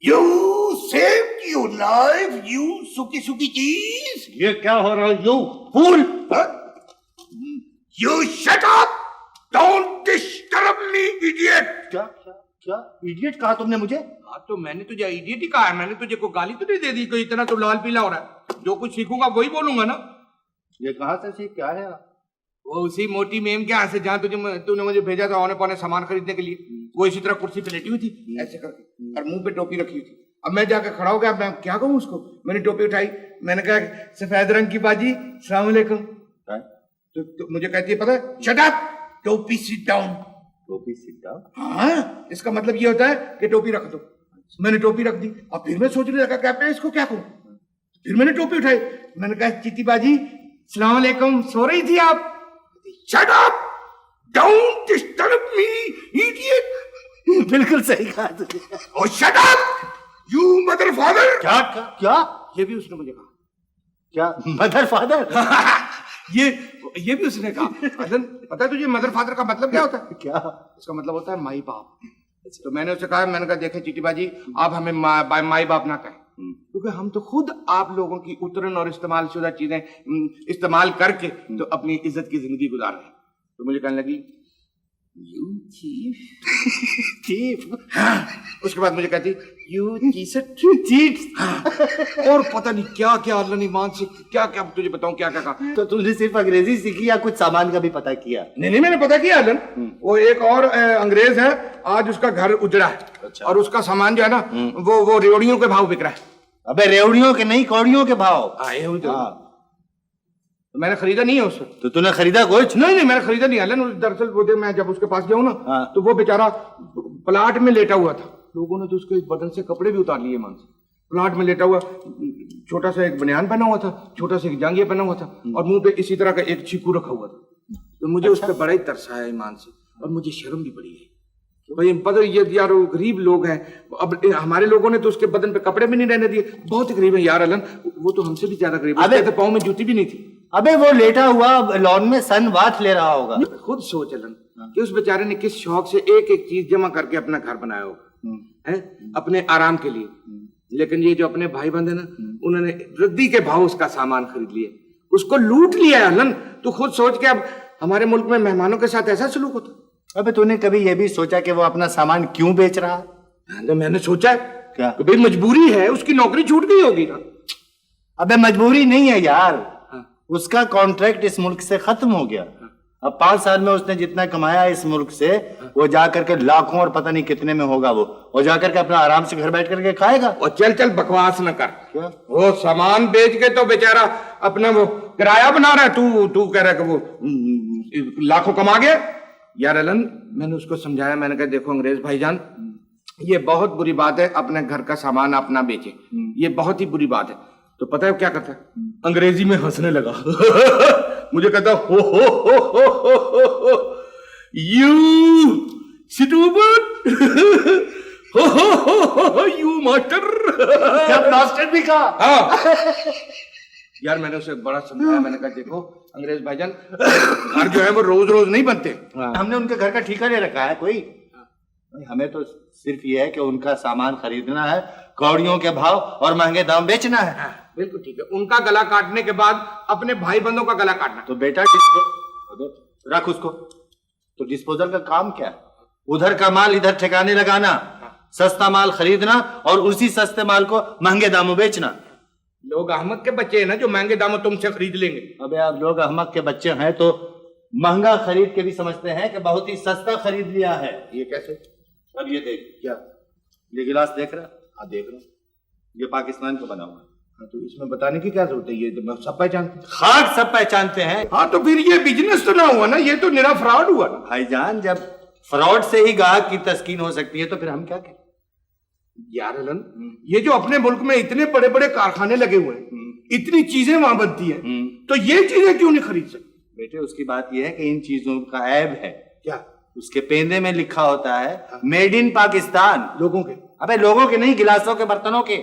You saved your life, you सुकी सुकी चीज। ये क्या हो रहा है? You fool! You shut up! Don't disturb me, idiot! क्या क्या क्या इडियट कहा तुमने मुझे? हाँ तो मैंने तुझे इडियट ही कहा है। मैंने तुझे को गाली तो नहीं दे दी कोई इतना तो लाल पीला हो रहा है। जो कुछ सीखूंगा वही बोलूंगा ना। ये कहाँ से सीख क्या है? वो उसी मोटी मेम के यहाँ से जहाँ तूने मुझे भेजा था औने पौने सामान खरीदने के लिए। वो इसी तरह कुर्सी पे लेटी हुई थी ऐसे करके और मुंह पे टोपी रखी हुई थी। अब मैं जाकर खड़ा हो गया। मैं क्या कहूँ उसको? मैंने टोपी उठाई, मैंने कहा सफेद रंग की बाजी अस्सलाम वालेकुम। तो मुझे कहती है पता है, शट अप, टोपी सिट डाउन। टोपी सिट डाउन? हाँ, इसका मतलब ये होता है कि टोपी रख दो। मैंने टोपी रख दी। अब फिर मैं सोचने लगा क्या मैं इसको क्या कहूँ। फिर मैंने टोपी उठाई, मैंने कहा चीटी बाजी अस्सलाम वालेकुम, सो रही थी आप? Shut up, don't disturb me, idiot. बिल्कुल सही कहा तुझे। ओ shut up, you mother father. क्या क्या क्या? ये भी उसने मुझे कहा। क्या मदर फादर? ये भी उसने कहा। पता है तुझे मदर फादर का मतलब क्या होता है? क्या? इसका मतलब होता है माई बाप। तो मैंने उसे कहा, मैंने कहा देखे चीटी बाजी, आप हमें माई बाप ना कहें, क्योंकि हम तो खुद आप लोगों की उतरन और इस्तेमाल शुदा चीजें इस्तेमाल करके तो अपनी इज्जत की जिंदगी गुजार रहे हैं। तो मुझे कहने लगी यू चीफ। चीफ? हाँ। उसके बाद मुझे कहती यू चीट। हाँ। और पता नहीं क्या क्या अल्लाह ने ईमान से क्या क्या तुझे बताऊं क्या क्या कहा। तो तुमने सिर्फ अंग्रेजी सीखी या कुछ सामान का भी पता किया? नहीं मैंने पता किया अलन। वो एक और अंग्रेज है, आज उसका घर उजड़ा है। अच्छा। और उसका सामान जो है ना वो रेवड़ियों के भाव बिक रहा है। अबे रेवड़ियों के नहीं, कौड़ियों के भाव। हाँ। तो मैंने खरीदा नहीं है उससे। तो तूने खरीदा कुछ? नहीं मैंने खरीदा नहीं अलन। दरअसल वो मैं जब उसके पास गया हूँ ना तो वो बेचारा प्लाट में लेटा हुआ था। लोगों ने तो उसके बदन से कपड़े भी उतार लिए मान से। प्लाट में लेटा हुआ, छोटा सा एक बनियान पहना हुआ था, छोटा सा एक जांघिया पहना हुआ था और मुंह पे इसी तरह का एक चीकू रखा हुआ था। तो मुझे उस पर बड़ा ही तरस आया ईमान से और मुझे शर्म भी पड़ी है। भाई पता ये यार गरीब लोग हैं। अब हमारे लोगों ने तो उसके बदन पे कपड़े भी नहीं रहने दिए। बहुत ही गरीब है यार अलन। वो तो हमसे भी ज्यादा गरीब है। पाँव में जूती भी नहीं थी। अबे वो लेटा हुआ लॉन में सन बाथ ले रहा होगा। खुद सोच अलन कि उस बेचारे ने किस शौक से एक एक चीज जमा करके अपना घर बनाया होगा है अपने आराम के लिए। लेकिन ये जो अपने भाई बंद है ना, उन्होंने रद्दी के भाव उसका सामान खरीद लिया, उसको लूट लिया है अलन। तू खुद सोच के अब हमारे मुल्क में मेहमानों के साथ ऐसा सलूक होता। अबे तूने कभी ये भी सोचा कि वो अपना सामान क्यों बेच रहा है? तो मैंने सोचा है क्या तो भाई मजबूरी है, उसकी नौकरी छूट गई होगी ना। अबे मजबूरी नहीं है यार। उसका कॉन्ट्रैक्ट इस मुल्क से खत्म हो गया। अब 5 साल में उसने जितना कमाया इस मुल्क से वो जाकर के लाखों और पता नहीं कितने में होगा वो जाकर के अपना आराम से घर बैठ करके खाएगा। और चल बकवास न कर। क्या? वो सामान बेच के तो बेचारा अपना वो किराया बना रहा है। तू कह रहा है कि वो लाखों कमा गया। यार अलन मैंने उसको समझाया, मैंने कहा देखो अंग्रेज भाईजान, ये बहुत बुरी बात है अपने घर का सामान अपना बेचे, ये बहुत ही बुरी बात है। तो पता है क्या करता है? अंग्रेजी में हंसने लगा। मुझे कहता हो यू स्टूपिड, यू मास्टर। क्या मास्टर भी कहा? हाँ। यार मैंने उसे बड़ा समझाया, मैंने कहा देखो अंग्रेज भाईजान, घर जो है वो रोज रोज नहीं बनते। हमने उनके घर का ठेका ले रखा है कोई? हमें तो सिर्फ ये है कि उनका सामान खरीदना है, कौड़ियों के भाव और महंगे दाम बेचना है। बिल्कुल ठीक है। उनका गला काटने के बाद अपने भाई बंदों का गला काटना। तो बेटा रख उसको। तो डिस्पोजल का काम क्या है? उधर का माल इधर ठिकाने लगाना, सस्ता माल खरीदना और उसी सस्ते माल को महंगे दामों बेचना। लोग अहमद के बच्चे हैं ना जो महंगे दामों तुमसे खरीद लेंगे। अबे आप लोग अहमद के बच्चे हैं तो महंगा खरीद के भी समझते हैं कि बहुत ही सस्ता खरीद लिया है। ये कैसे? अब ये देख, क्या ये गिलास देख रहा? हाँ देख रहा हूँ। ये पाकिस्तान का बना हुआ है। हाँ तो इसमें बताने की क्या जरूरत है? ये तो सब पहचानते हैं। खाक सब पहचानते हैं। हाँ तो फिर ये बिजनेस तो ना हुआ ना, ये तो निरा फ्रॉड हुआ ना। भाईजान जब फ्रॉड से ही ग्राहक की तस्कीन हो सकती है तो फिर हम क्या करें? यार अलन ये जो अपने मुल्क में इतने बड़े बड़े कारखाने लगे हुए हैं, इतनी चीजें वहां बनती है, तो ये चीजें क्यों नहीं खरीद सकते? बेटे उसकी बात यह है कि इन चीजों का ऐब है। क्या? उसके पेंदे में लिखा होता है मेड इन पाकिस्तान। लोगों के? अबे लोगों के नहीं, गिलासों के, बर्तनों के।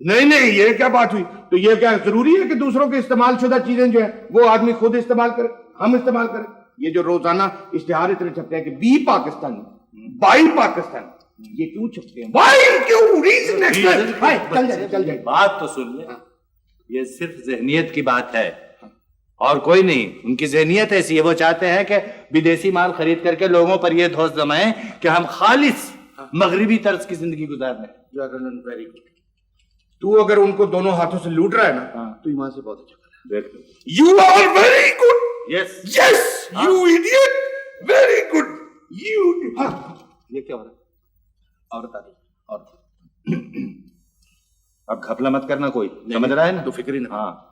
नहीं ये क्या बात हुई? तो ये क्या जरूरी है कि दूसरों के इस्तेमाल शुदा चीजें जो है वो आदमी खुद इस्तेमाल करे, हम इस्तेमाल करें? ये जो रोजाना इश्तिहार इतने छपते हैं कि बी पाकिस्तानी, बाई पाकिस्तानी, ये क्यों छुपते हैं? भाई क्यों रीजन भाई चल जा बात तो सुन ले। ये सिर्फ जहनियत की बात है और कोई नहीं। उनकी जहनियत ऐसी है, वो चाहते हैं कि विदेशी माल खरीद करके लोगों पर ये धौंस जमाएं कि हम खालिस मगरिबी तर्ज की जिंदगी गुजार रहे हैं। Very good. तू अगर उनको दोनों हाथों से लूट रहा है ना तो ईमान से बहुत अच्छा कर रहा है। You are very good. Yes yes you idiot, very good you. ये क्या हो रहा है? औरत आ गई, औरत। अब घपला मत करना, कोई समझ रहा है ना? तो फिक्र ही ना। हाँ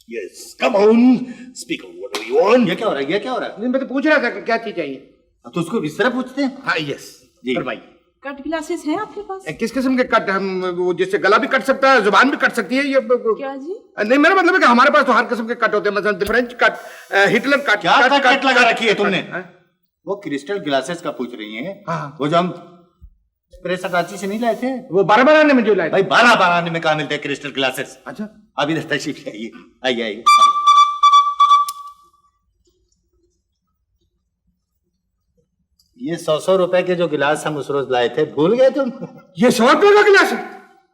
Yes, come on. Speak of what do you want? ये क्या हो रहा है? ये क्या हो रहा है? नहीं, मैं तो पूछ रहा था कि क्या चीज चाहिए। तो उसको इस तरह पूछते हैं? हाँ यस जी। फरमाइए। कट ग्लासेस हैं आपके पास? किस किस्म के कट? हम वो जिससे गला भी कट सकता है, जुबान भी कट सकती है। ये क्या जी? नहीं, मेरा मतलब है कि हमारे पास तो हर किस्म के कट होते हैं। मतलब फ्रेंच कट, हिटलर कट। क्या कट लगा रखी है तुमने? हाँ? वो क्रिस्टल ग्लासेस का पूछ रही हैं। हाँ। वो जो हम प्रेस कराची से नहीं लाए थे, वो 12 आने में जो लाए। भाई 12 आने में कहा मिलते हैं क्रिस्टल ग्लासेस। अच्छा अब इधर तशरीफ लाइए, आइए आइए। ये 100 रुपए के जो गिलास हम उस रोज लाए थे, भूल गए तुम? ये 100 रुपए का गिलास है?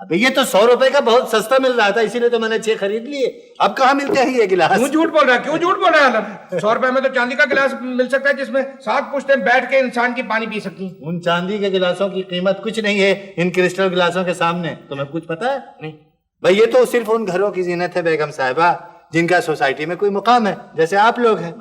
अबे ये तो 100 रुपए का बहुत सस्ता मिल रहा था, इसीलिए तो मैंने 6 खरीद लिए। अब कहाँ मिलते हैं ये गिलास? क्यों झूठ बोल रहा है? क्यों झूठ बोल रहा है आलम? 100 रुपए में तो चांदी का गिलास मिल सकता है जिसमें 7 पुश्तें बैठ के इंसान की पानी पी सकती हैं। उन चांदी के गिलासों की कीमत कुछ नहीं है इन क्रिस्टल गिलासों के सामने। तुम्हें कुछ पता है? नहीं भाई ये तो सिर्फ उन घरों की जीनत है बेगम साहिबा जिनका सोसाइटी में कोई मुकाम है, जैसे आप लोग हैं।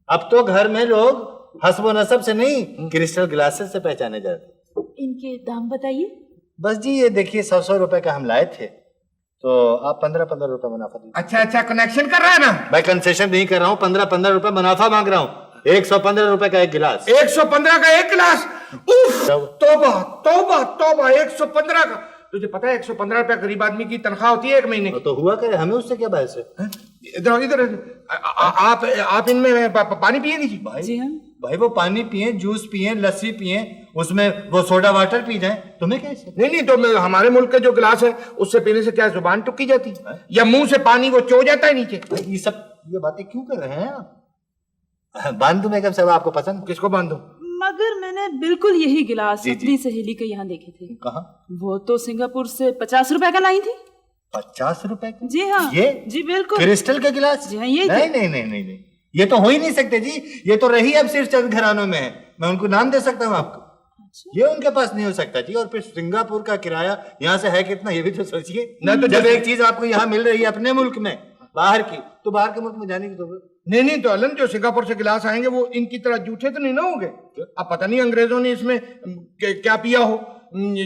अब तो घर में लोग हस्ब नसब से नहीं, क्रिस्टल ग्लासेस से पहचाने जाते। इनके दाम बताइए। बस जी ये देखिए 100 रुपए का हम लाए थे, तो आप 15 रुपए मुनाफा दीजिए। अच्छा अच्छा कनेक्शन कर रहा है ना? भाई कंसेशन नहीं कर रहा हूँ, 15 रुपए मुनाफा मांग रहा हूँ। 115 रुपए का एक गिलास। 115 का एक गिलास? उफ, तौबा तौबा तौबा। 115 का? तुझे पता है 115 रुपया गरीब आदमी की तनख्वाह होती है एक महीने की। तो हुआ करे, हमें उससे क्या बहस है? इधर इधर आप इनमें पानी पिएंगी जी? जी हाँ। भाई वो पानी पिए, जूस पिए, लस्सी पिए, उसमें वो सोडा वाटर पी जाए, तुम्हें कैसे? नहीं तो हमारे मुल्क के जो गिलास है उससे पीने से क्या जुबान टुकी जाती है या मुंह से पानी वो चो जाता है नीचे? ये सब ये बातें क्यों कर रहे हैं आप? बांध दूं मेकअप साहब, आपको पसंद? किसको बांधो? मगर मैंने बिल्कुल यही गिलास जी, अपनी सहेली के यहाँ देखे थे। कहाँ? वो तो सिंगापुर से 50 रुपए का लाई थी। 50 रुपए का? जी हाँ। ये? जी बिल्कुल। क्रिस्टल के गिलास? जी हाँ, ये नहीं नहीं नहीं नहीं नहीं, ये तो हो ही नहीं सकते जी। ये तो रही अब सिर्फ चंद घरानों में है। मैं उनको नाम दे सकता हूँ आपको? ये उनके पास नहीं हो सकता जी। और फिर सिंगापुर का किराया यहाँ से है कितना, ये भी तो सोचिए ना। तो जब एक चीज आपको यहाँ मिल रही है अपने मुल्क में, बाहर की, तो बाहर के मुल्क में जाने की जरूरत नहीं तो अलन जो सिंगापुर से गिलास आएंगे वो इनकी तरह जूठे तो नहीं ना होंगे? अब पता नहीं अंग्रेजों ने इसमें क्या पिया हो,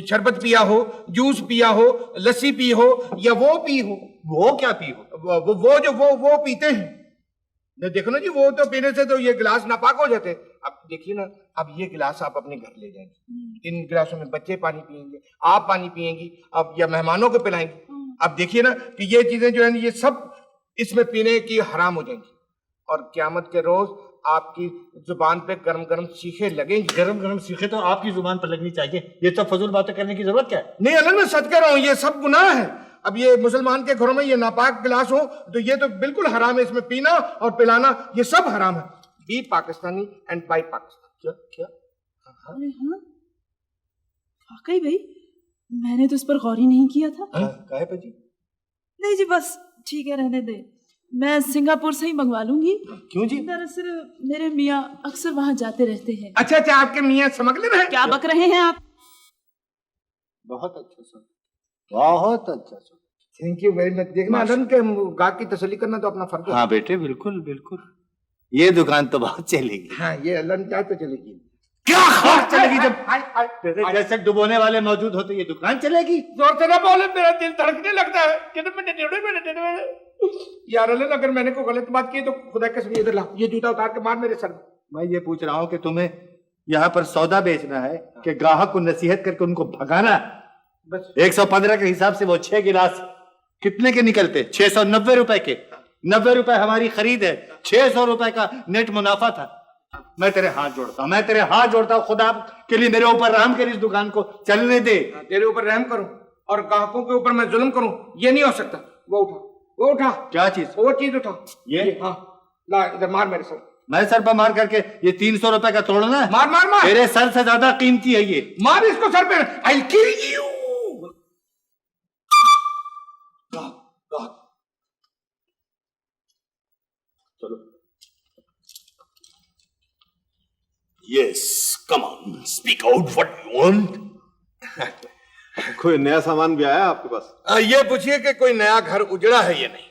शरबत पिया हो, जूस पिया हो, लस्सी पी हो या वो पी हो। वो क्या पी हो? वो पीते हैं। देखो ना जी, वो तो पीने से तो ये गिलास नापाक हो जाते हैं। अब देखिए ना, अब ये गिलास आप अपने घर ले जाएंगे, इन गिलासों में बच्चे पानी पिएंगे, आप पानी पिएंगी, अब या मेहमानों को पिलाएंगे। अब देखिए ना कि ये चीजें जो है ये सब इसमें पीने की हराम हो जाएंगी और क़यामत के रोज आपकी जुबान पे गरम गरम सीखे लगेंगे। गरम गरम सीखे तो आपकी जुबान पर लगनी चाहिए। ये सब फजूल बातें करने की जरूरत क्या है? नहीं अलन, मैं सच कह रहा हूँ, ये सब गुनाह है। अब ये मुसलमान के घरों में ये नापाक गिलास हो तो ये तो बिल्कुल हराम है। इसमें पीना और पिलाना ये सब हराम है। Be Pakistani and buy Pakistan. क्या? अरे हाँ, वाकई भाई मैंने तो इस पर गौर ही नहीं किया था। काहे पे जी? नहीं जी बस ठीक है, रहने दे, मैं सिंगापुर से ही मंगवा लूंगी। क्यों जी? दरअसल मेरे मियाँ अक्सर वहाँ जाते रहते हैं। अच्छा, आपके मियाँ स्मगलर हैं? क्या बक रहे हैं आप? बहुत अच्छा सर, बहुत अच्छा sir. Thank you very much. देखना अलन के गाहक की तसल्ली करना तो अपना फर्ज है। हाँ बेटे, बिल्कुल बिल्कुल। ये दुकान तो बहुत चलेगी। हाँ, ये अलन चाहे तो चलेगी। क्या खास चलेगी? जब जैसे डुबोने वाले मौजूद होते ये दुकान चलेगी? जोर से ना बोले, मेरा दिल धड़कने लगता है। यार अलन, अगर मैंने कोई गलत बात की तो खुदा के कसम इधर ला, ये जूता उतार के मार मेरे सर में। मैं ये पूछ रहा हूँ कि तुम्हें यहाँ पर सौदा बेचना है कि ग्राहक को नसीहत करके उनको भगाना? बस 115 के हिसाब से वो 6 गिलास कितने के निकलते? 690 रुपए के। 90 रुपए हमारी खरीद है, 600 रुपए का नेट मुनाफा था। मैं तेरे हाथ जोड़ता हूँ, मैं तेरे हाथ जोड़ता हूँ, खुदा के लिए मेरे ऊपर रहम कर, इस दुकान को चलने दे। तेरे ऊपर रहम करूं और ग्राहकों के ऊपर मैं जुल्म करूं, ये नहीं हो सकता। वो वो उठा, क्या चीज? वो चीज उठा। ये? हाँ, ला इधर मार मेरे सर। मैं सर पर मार करके ये 300 रुपए का तोड़ना है? मार मार मार मेरे सर से ज्यादा कीमती है ये। मार इसको सर पे। आई किल यू। चलो। Yes, come on, speak out what you want. कोई नया सामान भी आया आपके पास? ये पूछिए कि कोई नया घर उजड़ा है या नहीं।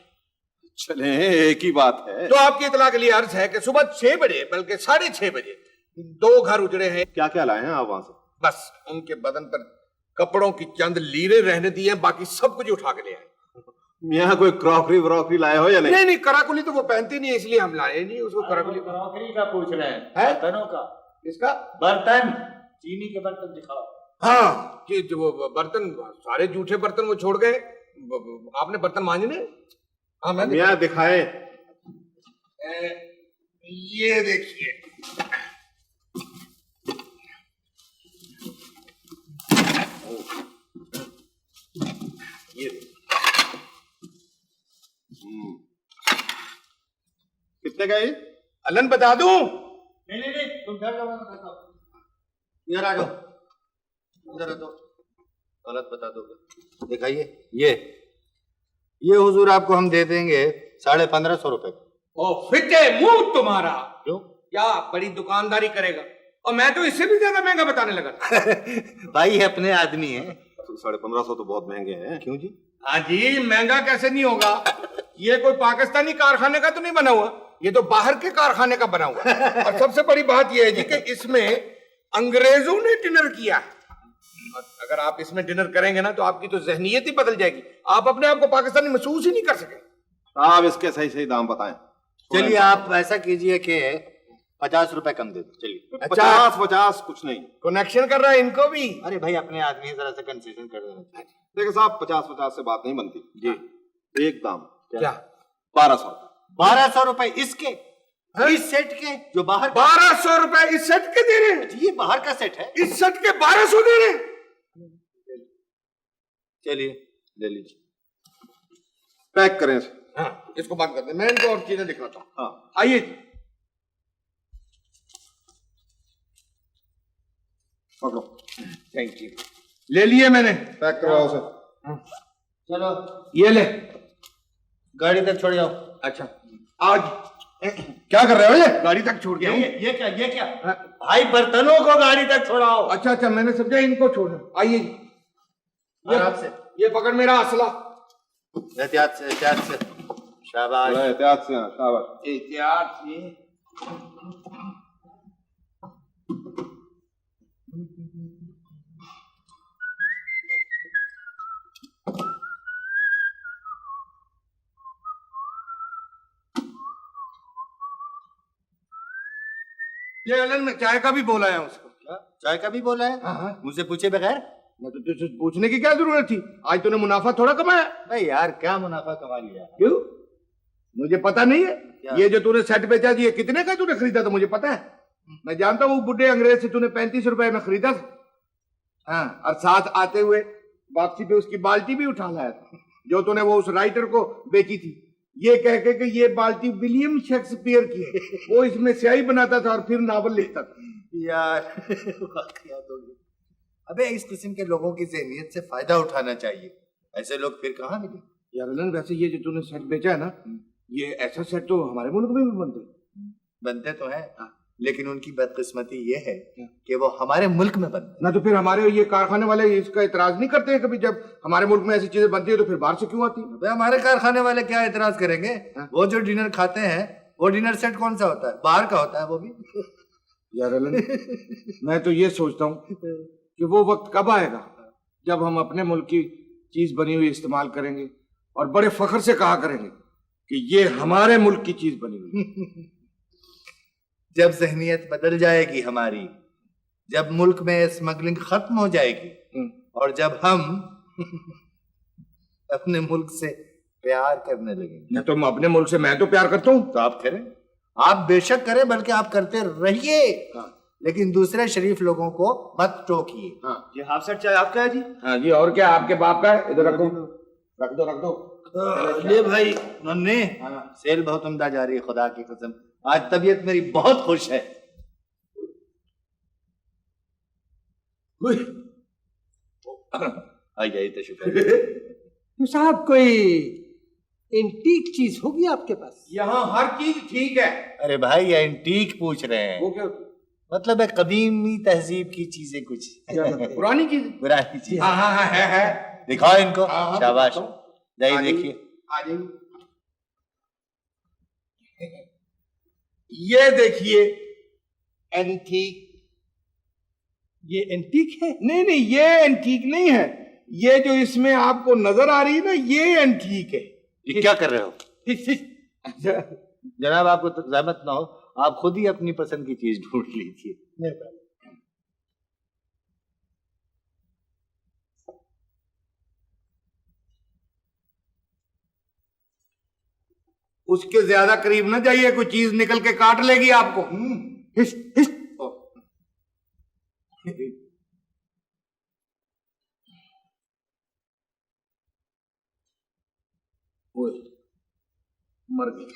चले, एक ही बात है। तो आपकी इतला के लिए अर्ज है कि सुबह 6 बजे बल्कि 6:30 बजे 2 घर उजड़े हैं। क्या क्या लाए हैं आप वहां से? बस उनके बदन पर कपड़ों की चंद लीरें रहने दी हैं, बाकी सब कुछ उठा के ले आए। यहाँ कोई क्रॉकरी व्रॉकरी लाए हो या नहीं? नहीं नहीं, कराकुली तो वो पहनती नहीं है, इसलिए हम लाए नहीं उसको। कराकुली क्रॉकरी का पूछ रहे हैं? है? बर्तनों का। इसका बर्तन, चीनी के बर्तन दिखाओ। हाँ, कि जो वो बर्तन, सारे जूठे बर्तन वो छोड़ गए। आपने बर्तन मांजने? हाँ, मैं यहाँ दिखाए। ये देखिए, कितने का ये? अलन बता दूं? नहीं, तुम घर का बता दो। इधर आ जाओ, इधर आ जाओ। गलत बता दोगे। दिखाइए। ये हुजूर आपको हम दे देंगे 1550 रुपए। ओ फिटे मुंह तुम्हारा। क्यों? क्या बड़ी दुकानदारी करेगा? और मैं तो इससे भी ज्यादा महंगा बताने लगा था। भाई अपने आदमी है। 1550 तो बहुत महंगे हैं। क्यों जी? हाँ जी, महंगा कैसे नहीं होगा? ये कोई पाकिस्तानी कारखाने का तो नहीं बना हुआ, ये तो बाहर के कारखाने का बना हुआ। और सबसे बड़ी बात यह है जी कि इसमें अंग्रेजों ने डिनर किया है। और अगर आप इसमें डिनर करेंगे ना तो आपकी तो जहनीयत ही बदल जाएगी। आप अपने आप को पाकिस्तानी महसूस ही नहीं कर सके। आप इसके सही सही दाम बताएं। चलिए आप ऐसा कीजिए कि 50 रुपए कम दे दो। चलिए। 50 कुछ नहीं। कनेक्शन कर रहा है इनको भी। अरे भाई अपने आदमी है, जरा सा कंसेशन कर देना। देखो साहब, 50 से बात नहीं बनती जी। एक दाम क्या? 1200। 1200 रुपए इसके? इस सेट के जो बाहर? 1200 रुपए इस सेट के दे रहे हैं? ये बाहर का सेट है। इस सेट के 1200 दे रहे हैं? चलिए ले लीजिए। पैक करें इसे। हाँ, इसको बंद कर दे, मैं इनको और चीजें दिखाता हूँ। हाँ, आइए। पकड़ो। Thank you. ले लिए मैंने। पैक करवाओ उसे। चलो ये ले। गाड़ी तक छोड़ जाओ। अच्छा, आज क्या कर रहे हो? ये गाड़ी तक छोड़ दिया हूं। ये क्या? भाई बर्तनों को गाड़ी तक छोड़ाओ। अच्छा, मैंने समझा इनको छोड़ना। आइए जी, आराम से। ये पकड़ मेरा असला। एहतियात से। शाबाश। एहतियात से। शाबाश। एहतियात से। ये अलन में चाय का भी बोला है उसको। क्या? चाय का भी बोला है? हाँ। मुझसे पूछे बगैर? मैं तो तुझसे पूछने की क्या जरूरत थी? आज तूने मुनाफा थोड़ा कमाया। भाई यार क्या मुनाफा कमा लिया? क्यों? मुझे पता नहीं है। क्या? ये जो तूने सेट बेचा जी, ये कितने का तूने खरीदा था मुझे पता है। मैं जानता हूँ, बुढ़े अंग्रेज से तूने 35 रुपए में खरीदा था। हाँ, और साथ आते हुए वापसी पे उसकी बाल्टी भी उठा लाया था, जो तूने वो उस राइटर को बेची थी, ये कह के कि ये बाल्टी विलियम शेक्सपियर की है। वो इसमें स्याही बनाता था और फिर नावल लिखता था। यार वाकयात होगी। अबे इस किस्म के लोगों की ज़हनियत से फायदा उठाना चाहिए। ऐसे लोग फिर कहाँ मिले? यार अलन, वैसे ये जो तूने सेट बेचा है ना, ये ऐसा सेट तो हमारे मुल्क में भी बनते तो है, लेकिन उनकी बदकिस्मती ये है कि वो हमारे मुल्क में बनते ना। तो फिर हमारे ये कारखाने वाले इसका इतराज नहीं करते हैं कभी? जब हमारे मुल्क में ऐसी चीजें बनती है तो फिर बाहर से क्यों आती है? हमारे कारखाने वाले क्या इतराज करेंगे? वो जो डिनर खाते हैं वो डिनर सेट कौन सा होता है? बाहर का होता है वो भी। यार अलन, मैं तो ये सोचता हूँ कि वो वक्त कब आएगा जब हम अपने मुल्क की चीज बनी हुई इस्तेमाल करेंगे और बड़े फख्र से कहा करेंगे कि ये हमारे मुल्क की चीज बनी हुई। जब ज़हनियत बदल जाएगी हमारी, जब मुल्क में स्मगलिंग खत्म हो जाएगी और जब हम अपने मुल्क से प्यार करने लगेंगे। ना तुम अपने मुल्क से, मैं तो प्यार करता हूँ। तो आप करें, आप बेशक करें, बल्कि आप करते रहिए, लेकिन दूसरे शरीफ लोगों को मत टोकिए। हाँ ये हाफ सेट चाय आपका है जी? हाँ जी, और क्या आपके बाप का है? इधर रखो, रख दो। ले भाई नन्हे, सेल बहुत उम्दा जा रही है, खुदा की कसम आज तबीयत मेरी बहुत खुश है। आ जाइए तो शुक्र। तो साहब कोई एंटीक चीज होगी आपके पास? यहाँ हर चीज ठीक है। अरे भाई ये एंटीक पूछ रहे हैं, वो क्या मतलब है कदीमी तहजीब की चीजें कुछ पुरानी चीज? पुरानी चीज। हाँ हाँ हाँ है। दिखाओ इनको। हाँ, शाबाश, जाइए आ जाइए, देखिए। आ जाइए। ये देखिए एंटीक। ये एंटीक है? नहीं नहीं, ये एंटीक नहीं है। ये जो इसमें आपको नजर आ रही है ना, ये एंटीक है। ये क्या कर रहे हो? जनाब आपको तो जहमत ना हो, आप खुद ही अपनी पसंद की चीज ढूंढ लीजिए। उसके ज्यादा करीब ना जाइए, कोई चीज निकल के काट लेगी आपको। हिस, हिस। ओए, मर गई।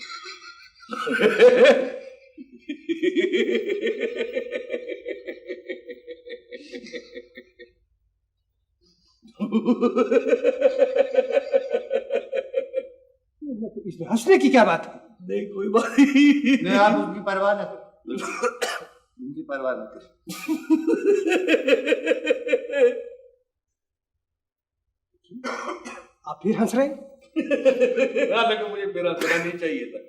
इसमें हंसने की क्या बात है? नहीं कोई बात नहीं। नहीं आप उसकी परवाह न करो, उनकी परवाह न करो। आप फिर हंस रहे हैं? हालांकि मुझे मेरा हंसना नहीं चाहिए था,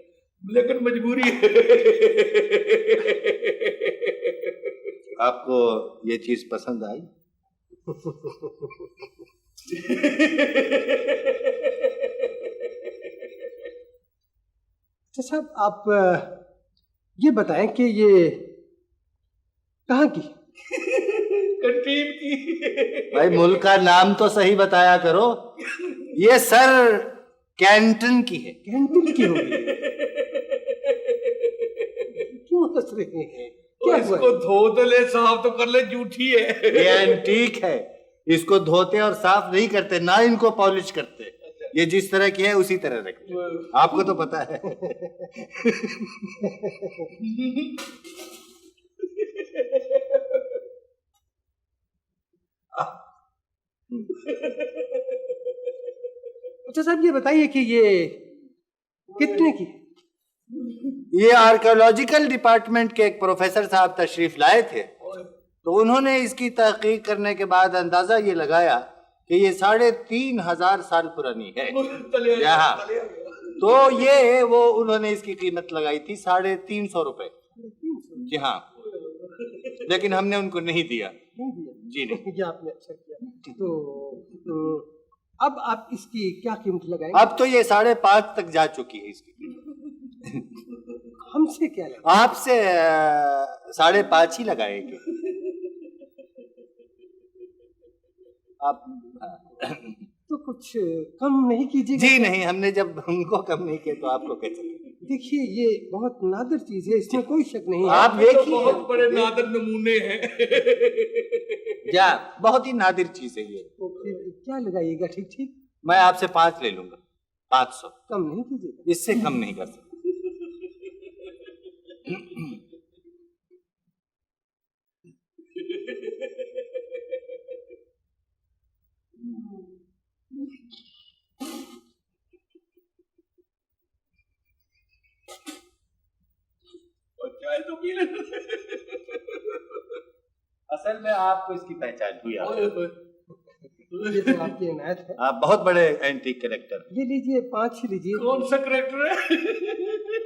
लेकिन मजबूरी है। आपको ये चीज पसंद आई? अच्छा साहब आप ये बताएं कि ये कहाँ की? कंटीन की। भाई मुल्क का नाम तो सही बताया करो। ये सर कैंटन की है। कैंटीन की होगी? क्यों हंस रहे हैं? क्या हुआ? इसको धो तो ले, साफ तो कर ले, झूठी है। ये एंटीक है, इसको धोते और साफ नहीं करते, ना इनको पॉलिश करते। ये जिस तरह की है उसी तरह रखते, आपको तो पता है। अच्छा साहब ये बताइए कि ये कितने की? ये आर्कियोलॉजिकल डिपार्टमेंट के एक प्रोफेसर साहब तशरीफ लाए थे, तो उन्होंने इसकी तहकीक करने के बाद अंदाजा ये लगाया कि ये 3,500 साल पुरानी है। यहाँ तो ये वो उन्होंने इसकी कीमत लगाई थी 350 रुपए। जी हाँ, लेकिन हमने उनको नहीं दिया। जी नहीं। ये आपने अच्छा किया। तो अब आप इसकी क्या कीमत लगाएंगे? अब तो ये 5.5 तक जा चुकी है इसकी कीमत। हमसे क्या लगा? आपसे 5.5 ही लगाएंगे आप। तो कुछ कम नहीं कीजिएगा? जी नहीं, हमने जब उनको कम नहीं किया तो आपको कैसे? देखिए ये बहुत नादिर चीज है, इसमें कोई शक नहीं है। आप देखिए, बहुत बड़े नादिर नमूने हैं। क्या बहुत ही नादिर चीज है ये। तो फिर क्या लगाइएगा? ठीक ठीक, मैं आपसे 5 ले लूंगा, 500। कम नहीं कीजिएगा? इससे कम नहीं कर सकता। चाय तो पी ले। असल में आपको इसकी पहचान हुई। ये तो आपकी इनायत है। आप बहुत बड़े एंटीक कलेक्टर। ये लीजिए, 5 ही लीजिए। कौन सा करेक्टर है?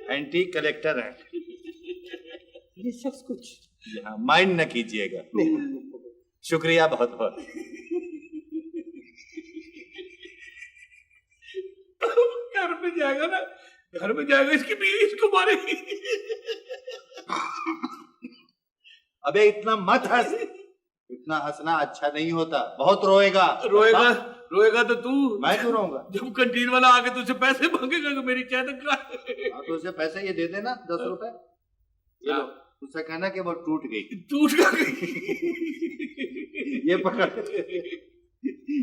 एंटीक कलेक्टर हैं। ये शख्स कुछ यहाँ माइंड न कीजिएगा। नहीं। शुक्रिया बहुत बहुत। घर में जाएगा ना, घर में जाएगा, इसकी बीवी इसको मारेगी। अबे इतना मत हंस, इतना हंसना अच्छा नहीं होता, बहुत रोएगा। रोएगा? रोएगा तो तू। मैं क्यों रोऊंगा? जब कैंटीन वाला आके तुझसे पैसे मांगेगा कि मेरी चाय तक का। हाँ, तो उसे पैसे ये दे देना, 10 रुपए। ये लो, उससे कहना कि वो टूट गई। टूट गई। ये पकड़।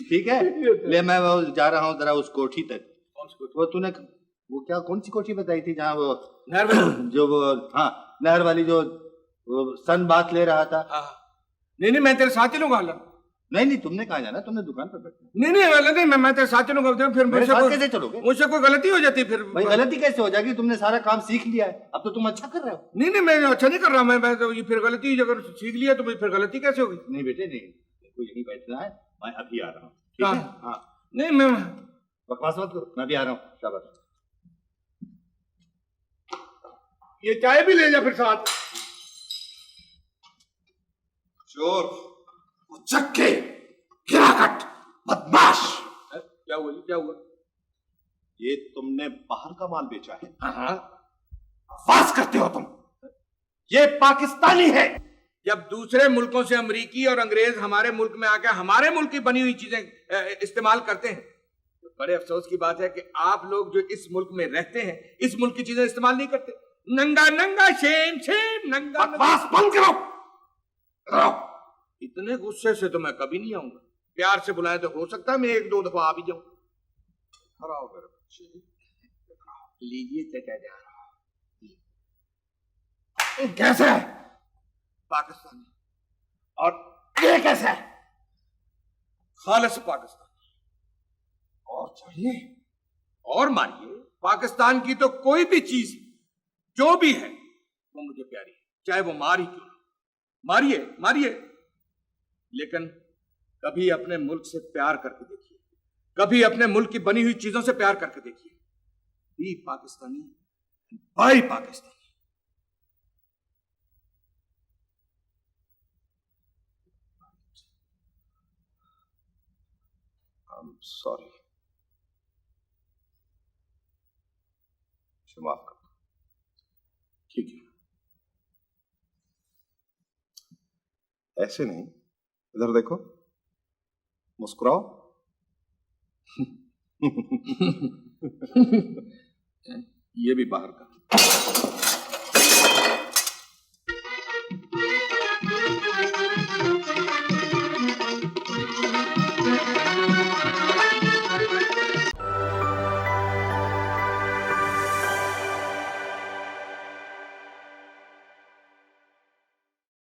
ठीक है, ले मैं वो जा रहा हूँ जरा उस कोठी तक। वो तूने वो क्या कौन सी कोठी बताई थी जहाँ वो नहर में। जो वो हाँ नहर वाली जो वो सन बात ले रहा था। हाँ। नहीं मैं तेरे साथ चलूंगा हालन। नहीं तुमने कहाँ जाना, तुमने दुकान पर बैठना। नहीं हालन नहीं, मैं तेरे साथ चलूंगा। फिर मेरे साथ कैसे चलोगे? मुझसे कोई गलती हो जाती फिर। भाई गलती कैसे हो जाएगी, तुमने सारा काम सीख लिया है, अब तो तुम अच्छा कर रहे हो। नहीं मैं अच्छा नहीं कर रहा। मैं तो ये फिर गलती अगर सीख लिया तो फिर गलती कैसे होगी? नहीं बेटे नहीं, को यहीं बैठना है, मैं अभी आ रहा हूँ, ठीक है? हाँ नहीं मैं बकवास मत करो, मैं भी आ रहा हूँ। शाबाश। ये चाय भी ले जा फिर साथ। चोर, उचक्के, गिराकट, बदमाश। क्या हुआ? ये तुमने बाहर का माल बेचा है? हाँ। बकवास करते हो तुम। ये पाकिस्तानी है। जब दूसरे मुल्कों से अमेरिकी और अंग्रेज हमारे मुल्क में आकर हमारे मुल्क की बनी हुई चीजें इस्तेमाल करते हैं, तो बड़े अफसोस की बात है कि आप लोग जो इस मुल्क में रहते हैं इस मुल्क की चीजें इस्तेमाल नहीं करते। नंगा शेम नंगा। बकवास बंद करो। इतने गुस्से से तो मैं कभी नहीं आऊंगा। प्यार से बुलाए तो हो सकता है मैं 1-2 दफा आ भी जाऊं। लीजिए चचा जा रहा। कैसे है? पाकिस्तानी। और ये कैसे है? खालिस पाकिस्तानी। और चाहिए और मारिए। पाकिस्तान की तो कोई भी चीज जो भी है वो मुझे प्यारी है, चाहे वो मार ही क्यों ना। मारिए लेकिन कभी अपने मुल्क से प्यार करके देखिए, कभी अपने मुल्क की बनी हुई चीजों से प्यार करके देखिए। Be Pakistani, buy Pakistani. I'm sorry. मुझे माफ कर दो। ठीक है। ऐसे नहीं, इधर देखो, मुस्कुराओ। ये भी बाहर का।